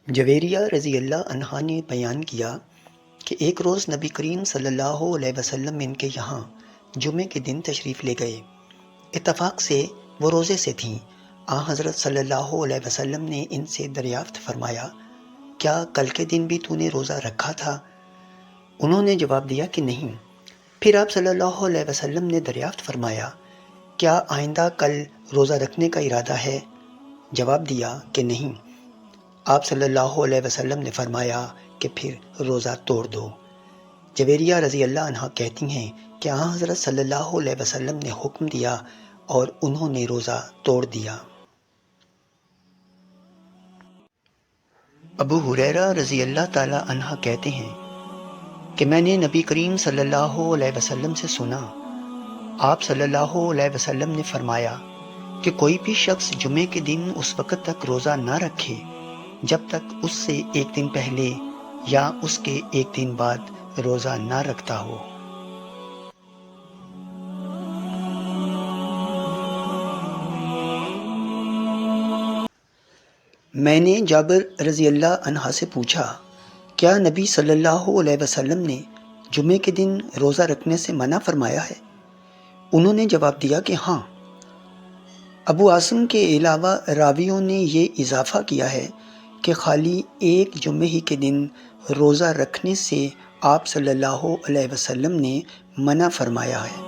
جویریہ رضی اللہ عنہا نے بیان کیا کہ ایک روز نبی کریم صلی اللہ علیہ وسلم ان کے یہاں جمعے کے دن تشریف لے گئے۔ اتفاق سے وہ روزے سے تھیں۔ حضرت صلی اللہ علیہ وسلم نے ان سے دریافت فرمایا، کیا کل کے دن بھی تو نے روزہ رکھا تھا؟ انہوں نے جواب دیا کہ نہیں۔ پھر آپ صلی اللہ علیہ وسلم نے دریافت فرمایا، کیا آئندہ کل روزہ رکھنے کا ارادہ ہے؟ جواب دیا کہ نہیں۔ آپ صلی اللہ علیہ وسلم نے فرمایا کہ پھر روزہ توڑ دو۔ جویریہ رضی اللہ عنہ کہتی ہیں کہ حضرت صلی اللہ علیہ وسلم نے حکم دیا اور انہوں نے روزہ توڑ دیا۔ ابو ہریرہ رضی اللہ تعالی عنہ کہتے ہیں کہ میں نے نبی کریم صلی اللہ علیہ وسلم سے سنا، آپ صلی اللہ علیہ وسلم نے فرمایا کہ کوئی بھی شخص جمعے کے دن اس وقت تک روزہ نہ رکھے جب تک اس سے ایک دن پہلے یا اس کے ایک دن بعد روزہ نہ رکھتا ہو۔ میں نے جابر رضی اللہ عنہ سے پوچھا، کیا نبی صلی اللہ علیہ وسلم نے جمعے کے دن روزہ رکھنے سے منع فرمایا ہے؟ انہوں نے جواب دیا کہ ہاں۔ ابو عاصم کے علاوہ راویوں نے یہ اضافہ کیا ہے کہ خالی ایک جمعے ہی کے دن روزہ رکھنے سے آپ صلی اللہ علیہ وسلم نے منع فرمایا ہے۔